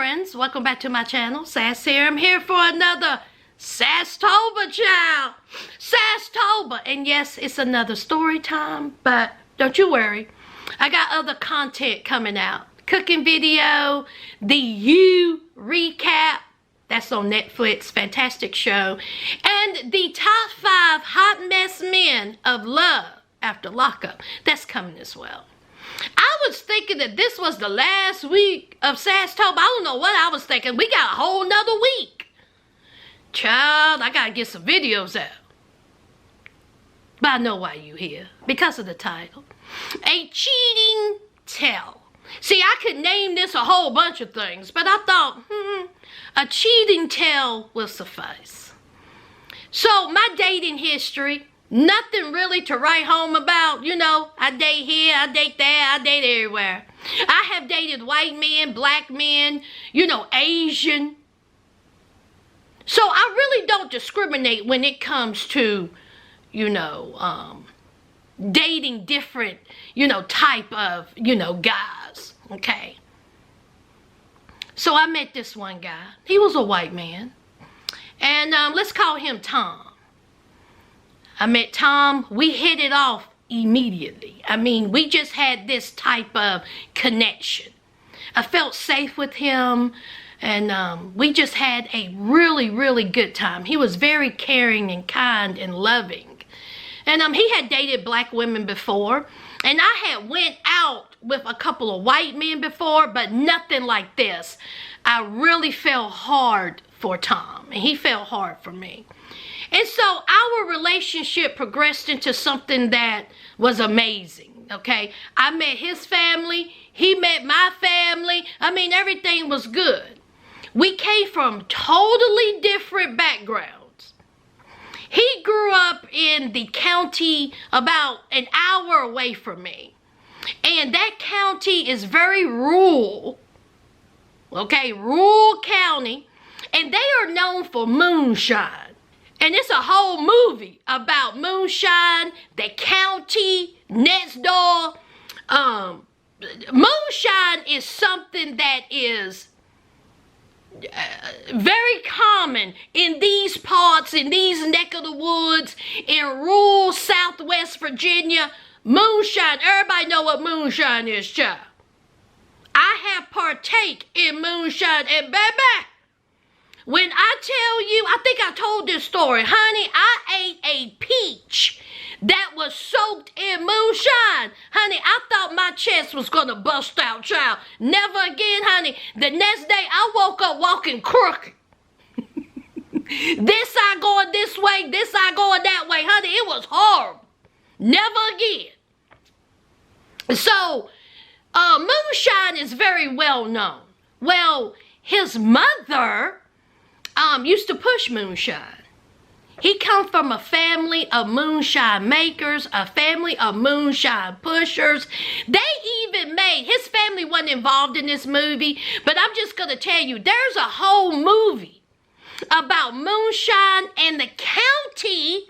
friends, welcome back to my channel. Sass here. I'm here for another SAStober, child. SAStober. And yes, it's another story time, but don't you worry. I got other content coming out. Cooking video, the You recap. That's on Netflix. Fantastic show. And the top 5 hot mess men of love after lockup. That's coming as well. I was thinking that this was the last week of SAStober. I don't know what I was thinking. We got a whole nother week. Child, I gotta get some videos out. But I know why you here. Because of the title. A cheating tell. See, I could name this a whole bunch of things, but I thought, a cheating tell will suffice. So, my dating history, nothing really to write home about. You know, I date here, I date there, I date everywhere. I have dated white men, black men, you know, Asian. So I really don't discriminate when it comes to, you know, dating different, you know, type of, you know, guys, okay? So I met this one guy. He was a white man. And let's call him Tom. I met Tom. We hit it off immediately. I mean, we just had this type of connection. I felt safe with him, and we just had a really, really good time. He was very caring and kind and loving. And he had dated black women before, and I had went out with a couple of white men before, but nothing like this. I really felt hard for Tom, and he felt hard for me. And so our relationship progressed into something that was amazing, okay? I met his family. He met my family. I mean, everything was good. We came from totally different backgrounds. He grew up in the county about an hour away from me. And that county is very rural, okay? Rural county. And they are known for moonshine. And it's a whole movie about moonshine, the county, next door. Moonshine is something that is very common in these parts, in these neck of the woods, in rural Southwest Virginia. Moonshine, everybody know what moonshine is, child. I have partake in moonshine, and baby, when I tell you, I think I told this story, honey, I ate a peach that was soaked in moonshine. Honey, I thought my chest was going to bust out, child. Never again, honey. The next day, I woke up walking crooked. This eye going this way, this eye going that way. Honey, it was horrible. Never again. So, moonshine is very well known. Well, his mother used to push moonshine. He come from a family of moonshine makers, a family of moonshine pushers. They even made, his family wasn't involved in this movie, but I'm just going to tell you, there's a whole movie about moonshine and the county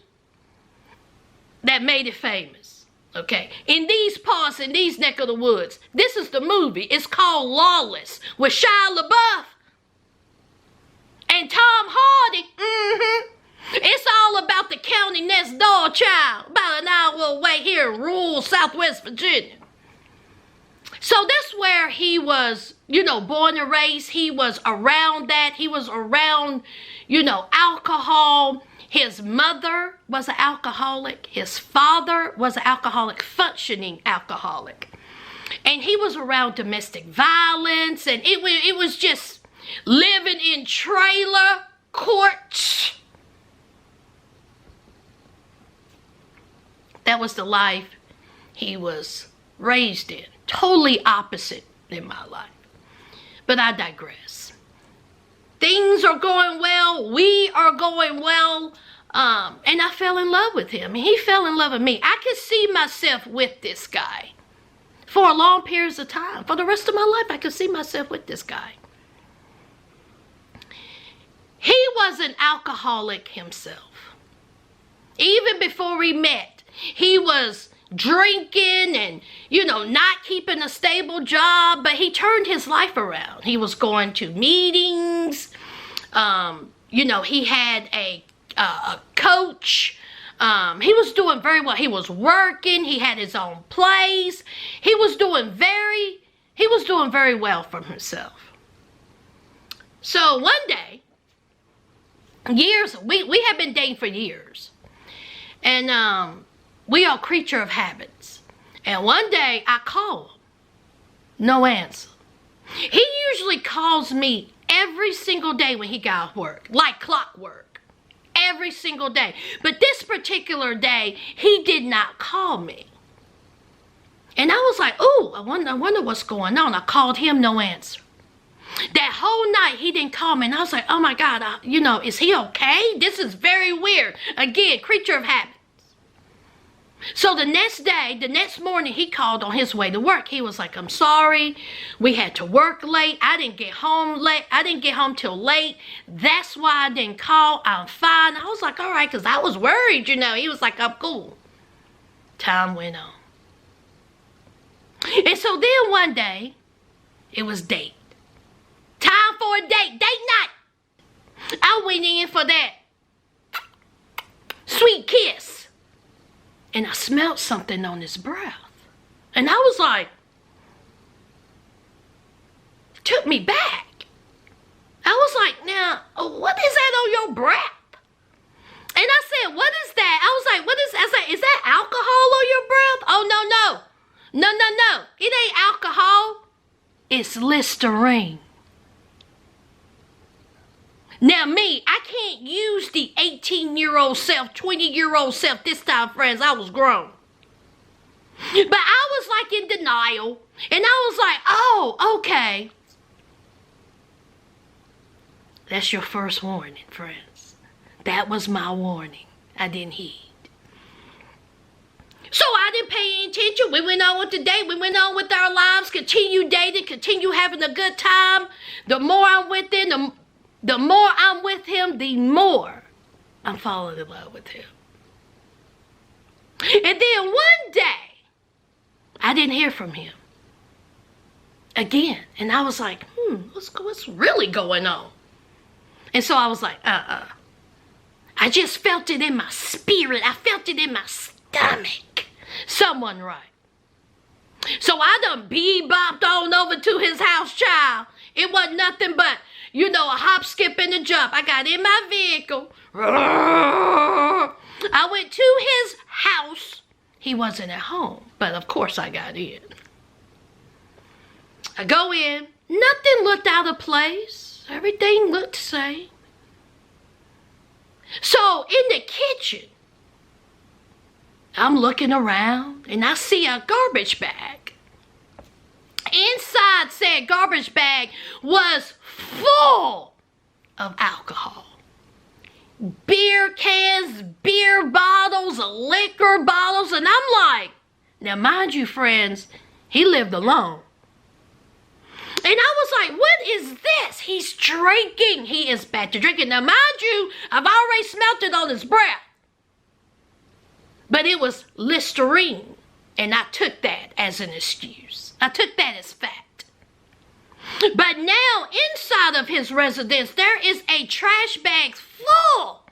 that made it famous. Okay, in these parts, in these neck of the woods. This is the movie. It's called Lawless with Shia LaBeouf and Tom Hardy. It's all about the county next door, child. About an hour away here in rural Southwest Virginia. So that's where he was, you know, born and raised. He was around that. He was around, you know, alcohol. His mother was an alcoholic. His father was an alcoholic, functioning alcoholic. And he was around domestic violence. And it was just living in trailer courts. That was the life he was raised in. Totally opposite in my life. But I digress. Things are going well. We are going well. And I fell in love with him. And he fell in love with me. I could see myself with this guy for a long periods of time. For the rest of my life, I could see myself with this guy. He was an alcoholic himself. Even before we met, he was, drinking and, not keeping a stable job, but he turned his life around. He was going to meetings. He had a coach. He was doing very well. He was working. He had his own place. He was doing very well for himself. So one day, we have been dating for years. And we are a creature of habits. And one day I call him. No answer. He usually calls me every single day when he got off work, like clockwork. Every single day. But this particular day, he did not call me. And I was like, ooh, I wonder what's going on. I called him, no answer. That whole night, he didn't call me. And I was like, oh my God, is he okay? This is very weird. Again, creature of habits. So the next morning, he called on his way to work. He was like, I'm sorry. We had to work late. I didn't get home late. I didn't get home till late. That's why I didn't call. I'm fine. I was like, all right, because I was worried, He was like, I'm cool. Time went on. And so then one day, it was date. Time for a date night. I went in for that sweet kiss. And I smelled something on his breath. And I was like, it took me back. I was like, now, what is that on your breath? And I said, what is that? I was like, is that alcohol on your breath? Oh, no. No. It ain't alcohol. It's Listerine. Now me, I can't use the 18-year-old self, 20-year-old self this time, friends. I was grown. But I was like in denial. And I was like, oh, okay. That's your first warning, friends. That was my warning. I didn't heed. So I didn't pay any attention. We went on with the date. We went on with our lives. Continue dating. Continue having a good time. The more I'm with him, the more I'm with him, the more I'm falling in love with him. And then one day, I didn't hear from him again. And I was like, what's really going on? And so I was like, I just felt it in my spirit. I felt it in my stomach. Someone right. So I done bebopped on over to his house, child. It wasn't nothing but, a hop, skip, and a jump. I got in my vehicle. I went to his house. He wasn't at home, but of course I got in. I go in. Nothing looked out of place. Everything looked the same. So in the kitchen, I'm looking around and I see a garbage bag. Inside said garbage bag was full of alcohol. Beer cans, beer bottles, liquor bottles. And I'm like, now mind you, friends, he lived alone. And I was like, what is this? He's drinking. He is back to drinking. Now mind you, I've already smelt it on his breath. But it was Listerine. And I took that as an excuse. I took that as fact. But now inside of his residence, there is a trash bag full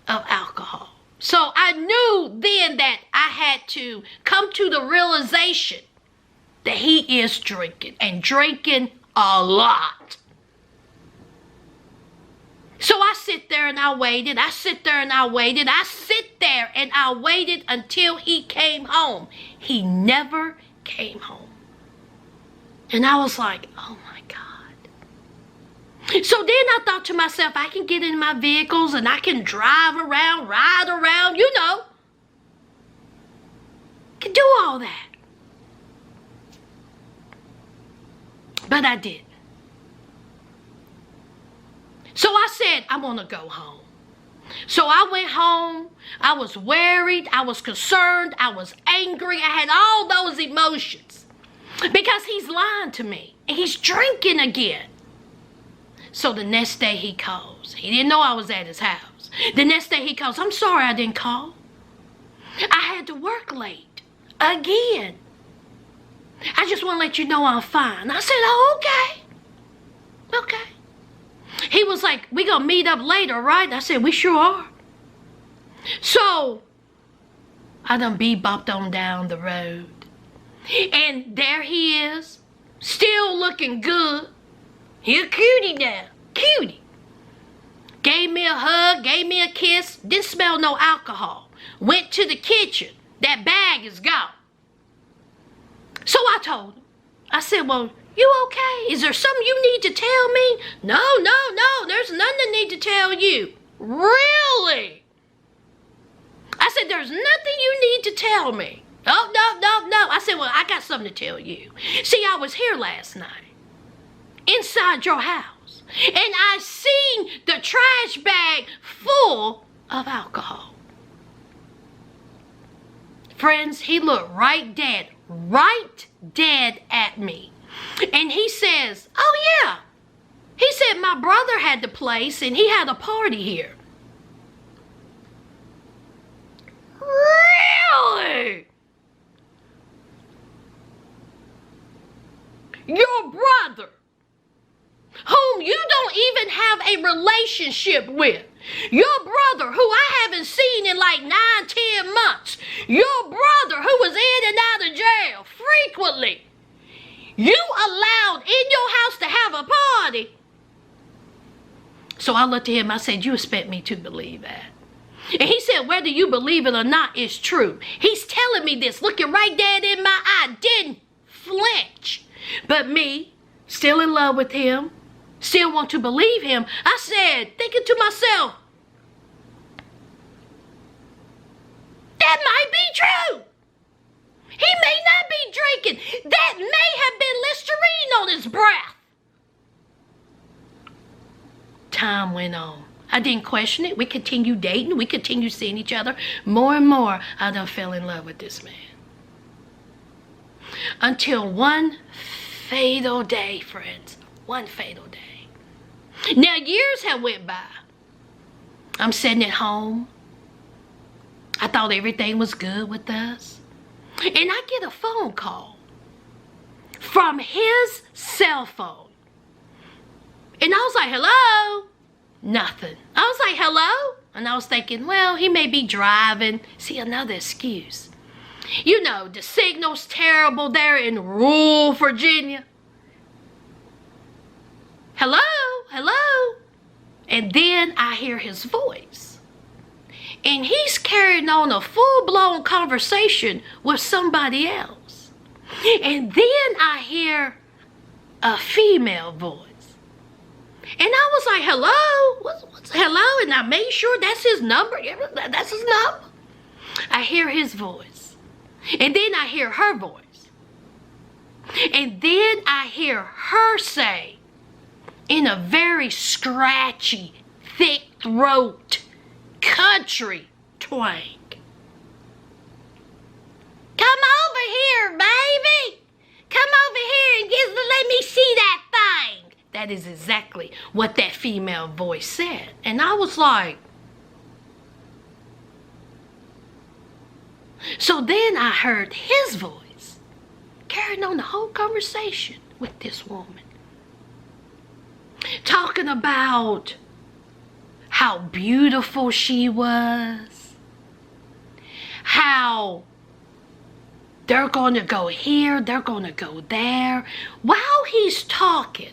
of alcohol. So I knew then that I had to come to the realization that he is drinking and drinking a lot. So I sit there and I waited. I sit there and I waited. I sit there and I waited until he came home. He never came home. And I was like, oh my God. So then I thought to myself, I can get in my vehicles and I can drive around, ride around, can do all that. But I didn't. So I said, I want to go home. So I went home. I was worried. I was concerned. I was angry. I had all those emotions because he's lying to me and he's drinking again. So the next day he calls. He didn't know I was at his house. The next day he calls. I'm sorry I didn't call. I had to work late. again. I just want to let you know I'm fine. I said, oh, okay. Okay. He was like, we gonna meet up later, right? I said, we sure are. So, I done bebopped on down the road. And there he is, still looking good. He a cutie now, cutie. Gave me a hug, gave me a kiss, didn't smell no alcohol. Went to the kitchen, that bag is gone. So I told him, I said, well, you okay? Is there something you need to tell me? No, there's nothing I need to tell you. Really? I said, there's nothing you need to tell me. Oh, no. I said, well, I got something to tell you. See, I was here last night, inside your house, and I seen the trash bag full of alcohol. Friends, he looked right dead at me. And he says, oh yeah. He said, my brother had the place and he had a party here. Really? Your brother, whom you don't even have a relationship with. Your brother, who I haven't seen in like 9-10 months. Your brother, who was in and out of jail frequently. You allowed in your house to have a party. So I looked at him, I said, you expect me to believe that? And he said, whether you believe it or not, it's true. He's telling me this, looking right dead in my eye, didn't flinch. But me, still in love with him, still want to believe him, I said, thinking to myself, that might be true. He may not be drinking. That may have been Listerine on his breath. Time went on. I didn't question it. We continued dating. We continued seeing each other. More and more, I done fell in love with this man. Until one fatal day, friends. One fatal day. Now, years have went by. I'm sitting at home. I thought everything was good with us. And I get a phone call from his cell phone. And I was like, hello? Nothing. I was like, hello? And I was thinking, well, he may be driving. See, another excuse. You know, the signal's terrible there in rural Virginia. Hello? Hello? And then I hear his voice. And he's carrying on a full-blown conversation with somebody else. And then I hear a female voice. And I was like, hello? What's hello? And I made sure that's his number. That's his number. I hear his voice. And then I hear her voice. And then I hear her say, in a very scratchy, thick throat, country twang, come over here, baby. Come over here and let me see that thing. That is exactly what that female voice said. And I was like, so then I heard his voice carrying on the whole conversation with this woman. Talking about how beautiful she was. How they're going to go here, they're going to go there. While he's talking,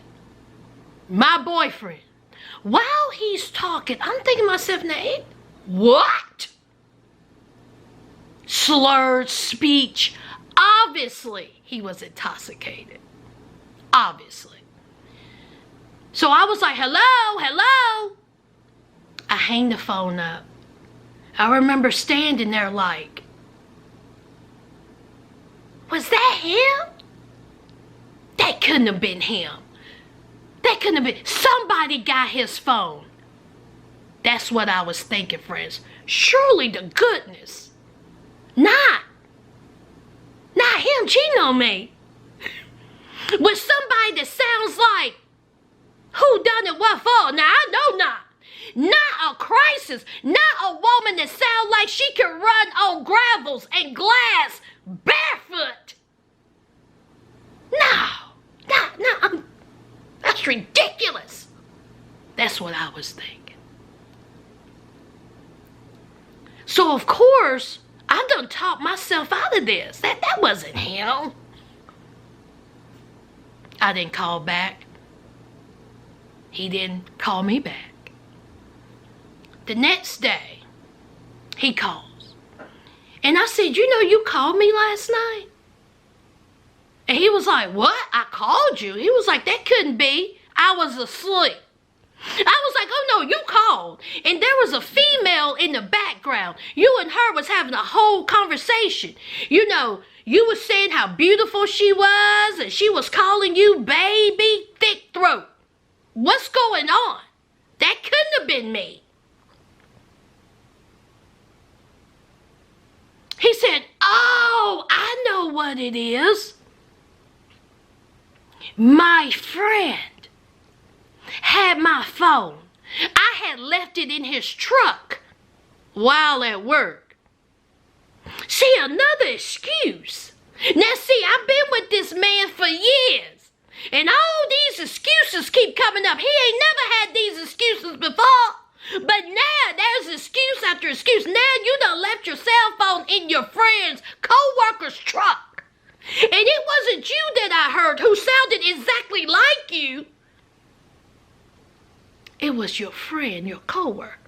my boyfriend, while he's talking, I'm thinking to myself, now, what? Slurred speech. Obviously, he was intoxicated. Obviously. So I was like, hello? I hang the phone up. I remember standing there like, was that him? That couldn't have been him. That couldn't have been. Somebody got his phone. That's what I was thinking, friends. Surely to goodness, not him cheating on me. With somebody that sounds like, who done it what for? Now, I know not. Not a crack crisis, not a woman that sounds like she can run on gravels and glass barefoot. No, that's ridiculous. That's what I was thinking. So of course, I done talked myself out of this. That wasn't him. I didn't call back. He didn't call me back. The next day, he calls. And I said, you know, you called me last night? And he was like, what? I called you? He was like, that couldn't be. I was asleep. I was like, oh no, you called. And there was a female in the background. You and her was having a whole conversation. You know, you were saying how beautiful she was, and she was calling you baby thick throat. What's going on? That couldn't have been me. He said, oh, I know what it is. My friend had my phone. I had left it in his truck while at work. See, another excuse. Now see, I've been with this man for years, and all these excuses keep coming up. He ain't never had these excuses before. But now there's excuse after excuse. Now you done left your cell phone in your friend's co-worker's truck. And it wasn't you that I heard who sounded exactly like you. It was your friend, your co-worker.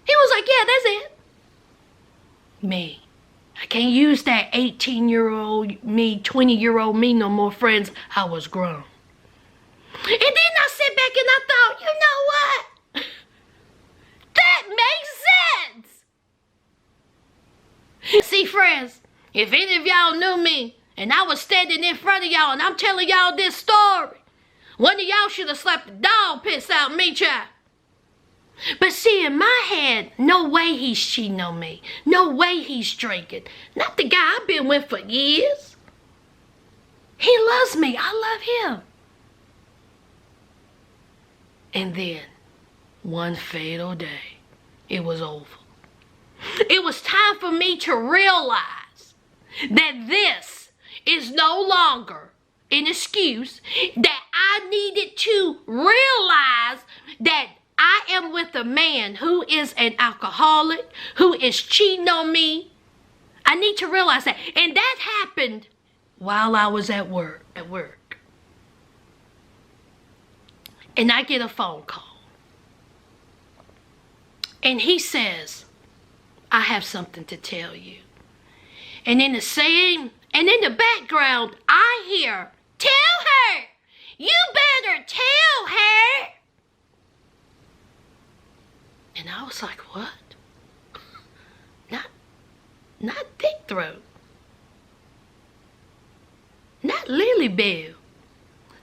He was like, yeah, that's it. Me. I can't use that 18-year-old me, 20-year-old me no more, friends. I was grown. And then I sat back and I thought, you know what? That makes sense. See, friends, if any of y'all knew me and I was standing in front of y'all and I'm telling y'all this story, one of y'all should have slapped the dog piss out me, child. But see, in my head, no way he's cheating on me. No way he's drinking. Not the guy I've been with for years. He loves me. I love him. And then, one fatal day, it was over. It was time for me to realize that this is no longer an excuse, that I needed to realize that I am with a man who is an alcoholic, who is cheating on me. I need to realize that. And that happened while I was at work. And I get a phone call. And he says, I have something to tell you. And in the background, I hear, tell her. You better tell her. And I was like, what? Not thick throat. Not Lily Bell.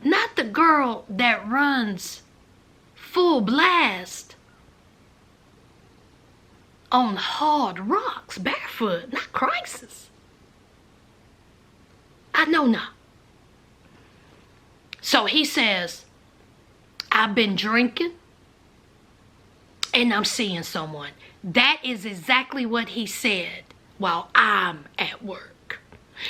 Not the girl that runs full blast on hard rocks barefoot. Not crisis. I know not. So he says, I've been drinking and I'm seeing someone. That is exactly what he said while I'm at work.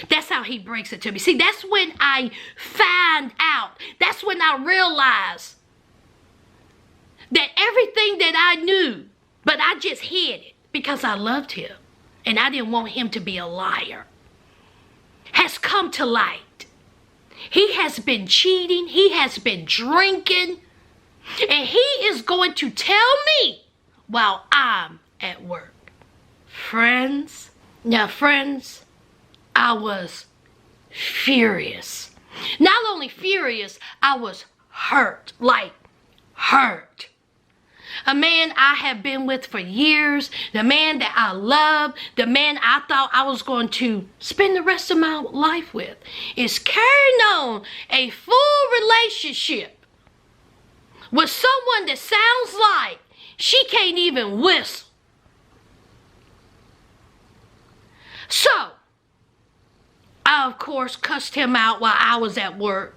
That's how he breaks it to me. See, that's when I find out. That's when I realize that everything that I knew, but I just hid it because I loved him and I didn't want him to be a liar, has come to light. He has been cheating. He has been drinking. And he is going to tell me while I'm at work. Friends, I was furious. Not only furious, I was hurt. Like, hurt. A man I have been with for years, the man that I love, the man I thought I was going to spend the rest of my life with, is carrying on a full relationship with someone that sounds like she can't even whistle. So, I of course cussed him out while I was at work.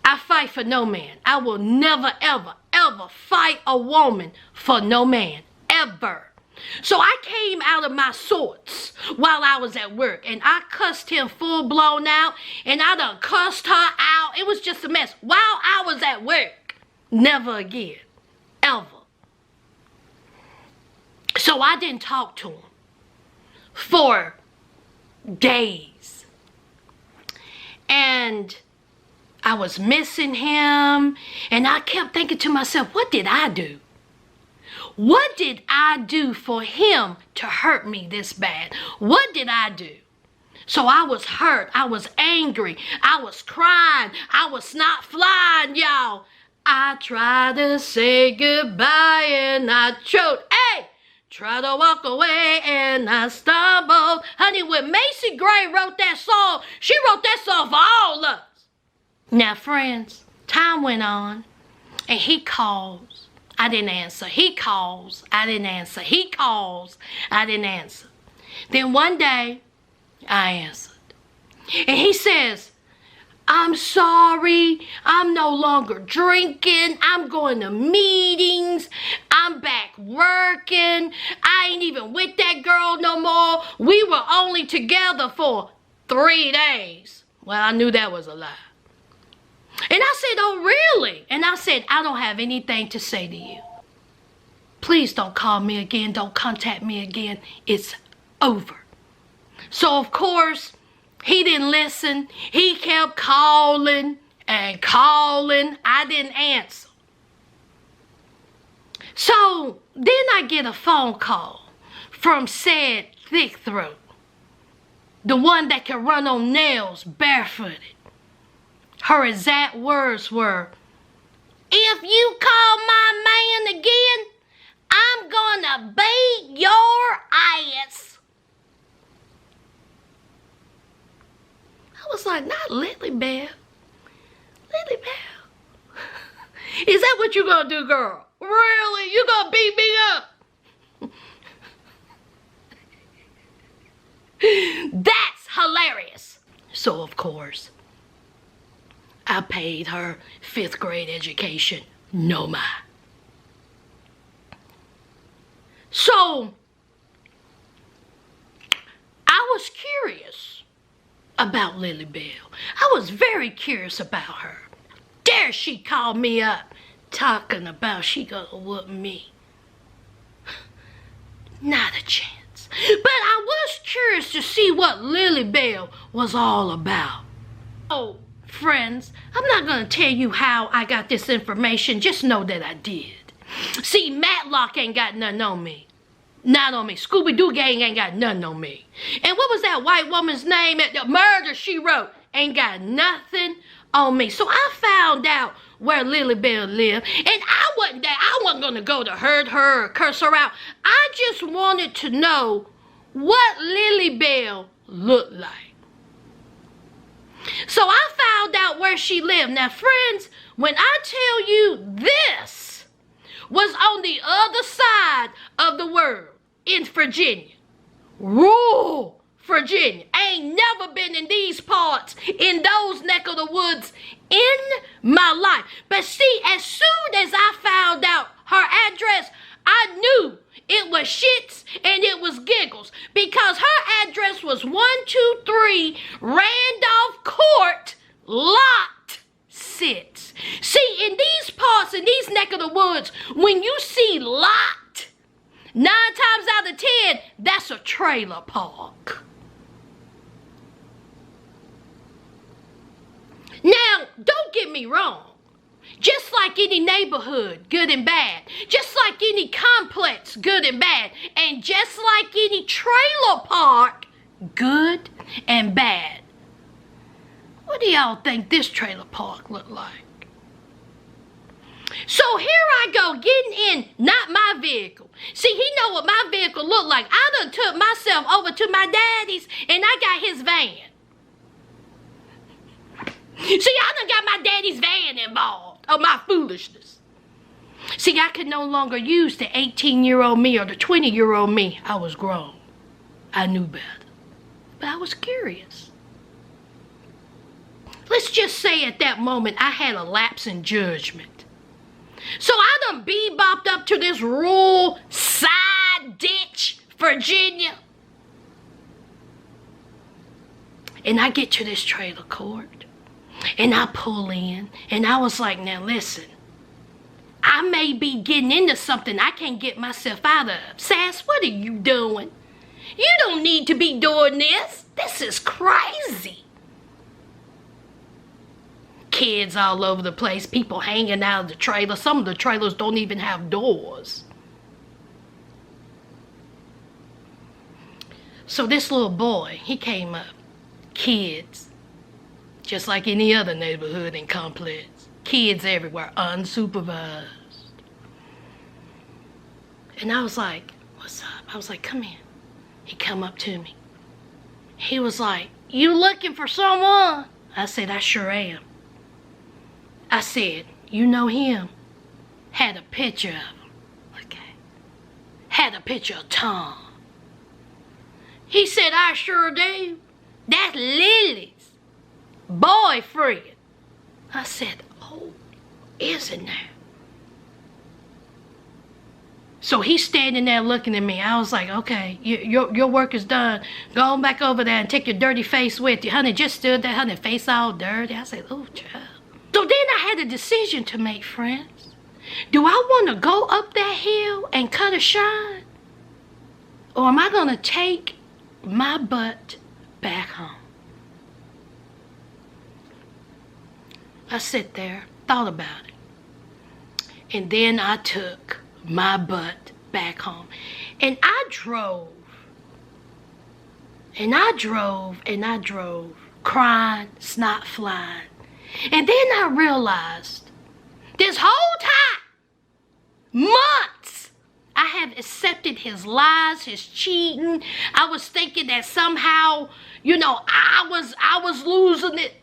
I fight for no man. I will never, ever, ever fight a woman for no man. ever. So I came out of my sorts while I was at work, and I cussed him full blown out, and I done cussed her out. It was just a mess while I was at work. Never again. Ever. So I didn't talk to him for days. And I was missing him, and I kept thinking to myself, what did I do? What did I do for him to hurt me this bad? What did I do? So I was hurt. I was angry. I was crying. I was not flying, y'all. I tried to say goodbye and I choked. Hey! Try to walk away and I stumbled. Honey, when Macy Gray wrote that song, she wrote that song for all of us. Now, friends, time went on and he calls. I didn't answer. He calls. I didn't answer. He calls. I didn't answer. Then one day, I answered. And he says, I'm sorry. I'm no longer drinking. I'm going to meetings. I'm back working. I ain't even with that girl no more. We were only together for 3 days. Well, I knew that was a lie. And I said, oh, really? And I said, I don't have anything to say to you. Please don't call me again. Don't contact me again. It's over. So, of course, he didn't listen. He kept calling and calling. I didn't answer. So, then I get a phone call from said thick throat. The one that can run on nails barefooted. Her exact words were, if you call my man again, I'm gonna beat your ass. I was like, not Lily Bell. Lily Bell. Is that what you gonna do, girl? Really? You gonna beat me up? That's hilarious. So, of course, I paid her 5th grade education, no mind. So, I was curious about Lily Bell. I was very curious about her. Dare she call me up talking about she gonna whoop me? Not a chance. But I was curious to see what Lily Bell was all about. Oh, friends, I'm not going to tell you how I got this information. Just know that I did. See, Matlock ain't got nothing on me. Not on me. Scooby-Doo gang ain't got nothing on me. And what was that white woman's name at the Murder, She Wrote? Ain't got nothing on me. So I found out where Lily Bell lived. And I wasn't there. I wasn't going to go to hurt her or curse her out. I just wanted to know what Lily Bell looked like. So I found out where she lived. Now, friends, when I tell you this was on the other side of the world in Virginia, rural Virginia. I ain't never been in these parts, in those neck of the woods in my life. But see, as soon as I found out her address, I knew it was shits and it was giggles, because her address was 123 Randolph Court, Lot 6. See, in these parts, in these neck of the woods, when you see lot, 9 times out of 10, that's a trailer park. Now, don't get me wrong. Just like any neighborhood, good and bad. Just like any complex, good and bad. And just like any trailer park, good and bad. What do y'all think this trailer park looked like? So here I go, getting in, not my vehicle. See, he know what my vehicle looked like. I done took myself over to my daddy's and I got his van. See, I done got my daddy's van involved of my foolishness. See, I could no longer use the 18-year-old me or the 20-year-old me. I was grown. I knew better. But I was curious. Let's just say at that moment I had a lapse in judgment. So I done bebopped up to this rural side ditch, Virginia. And I get to this trailer court, and I pull in, and I was like, now listen, I may be getting into something I can't get myself out of. Sass, what are you doing? You don't need to be doing this. This is crazy. Kids all over the place, people hanging out of the trailer. Some of the trailers don't even have doors. So this little boy, he came up. Kids, just like any other neighborhood and complex. Kids everywhere, unsupervised. And I was like, what's up? I was like, come here. He come up to me. He was like, you looking for someone? I said, I sure am. I said, you know him? Had a picture of him. Okay. Had a picture of Tom. He said, I sure do. That's Lily's boyfriend. I said, oh, isn't that? So he's standing there looking at me. I was like, okay, your work is done. Go on back over there and take your dirty face with you. Honey, just stood there, honey, face all dirty. I said, oh, child. So then I had a decision to make, friends. Do I want to go up that hill and cut a shine? Or am I going to take my butt back home? I sit there, thought about it. And then I took my butt back home. And I drove. And I drove, crying, snot flying. And then I realized this whole time, months, I have accepted his lies, his cheating. I was thinking that somehow, I was losing it.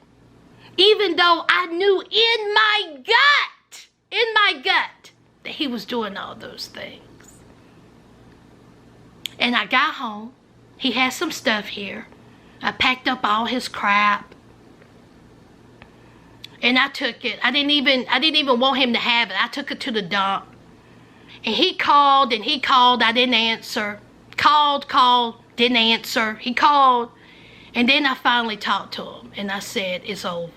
Even though I knew in my gut, that he was doing all those things. And I got home. He had some stuff here. I packed up all his crap. And I took it. I didn't even want him to have it. I took it to the dump. And he called. I didn't answer. Called, didn't answer. He called. And then I finally talked to him. And I said, it's over.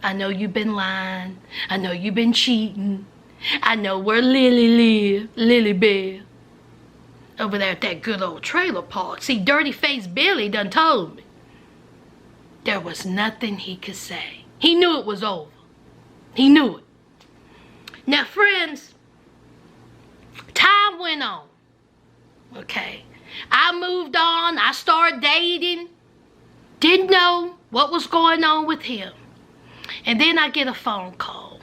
I know you've been lying. I know you've been cheating. I know where Lily live. Lily Bell. Over there at that good old trailer park. See, dirty face Billy done told me. There was nothing he could say. He knew it was over. He knew it. Now, friends, time went on. Okay. I moved on. I started dating. Didn't know what was going on with him. And then I get a phone call.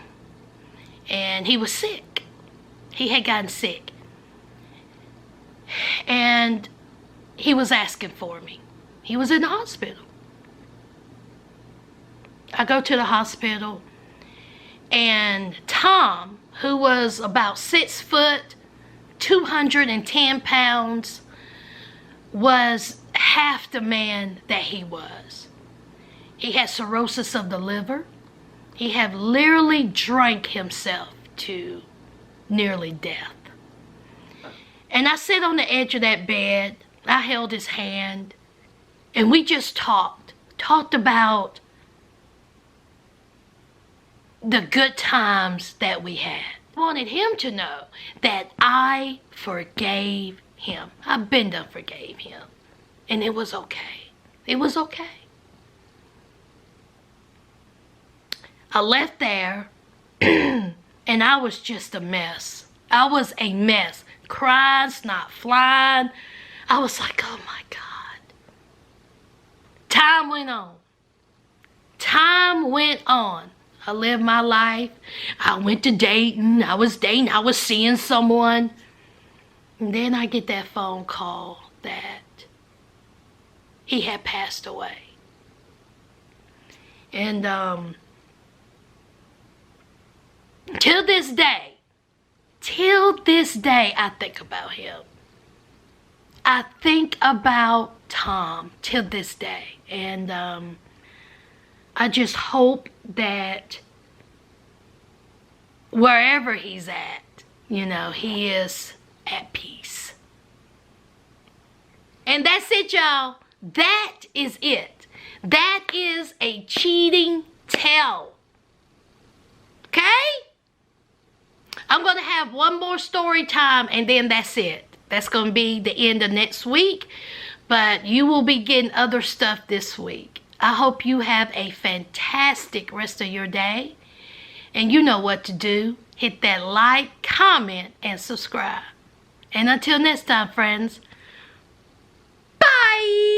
And he was sick. He had gotten sick. And he was asking for me. He was in the hospital. I go to the hospital, and Tom, who was about 6 foot, 210 pounds, was half the man that he was. He had cirrhosis of the liver. He had literally drank himself to nearly death. And I sat on the edge of that bed. I held his hand, and we just talked about the good times that we had. I wanted him to know that I forgave him. I've been done forgave him. And it was okay. It was okay. I left there and I was just a mess. I was a mess. Crying, snot flying. I was like, oh my God. Time went on. Time went on. I lived my life. I went to dating. I was seeing someone. And then I get that phone call that he had passed away. And till this day, I think about him. I think about Tom till this day. And I just hope that wherever he's at, he is at peace. And that's it, y'all. That is it. That is a cheating tell. Okay? I'm going to have one more story time and then that's it. That's going to be the end of next week. But you will be getting other stuff this week. I hope you have a fantastic rest of your day. And you know what to do. Hit that like, comment, and subscribe. And until next time, friends. Bye!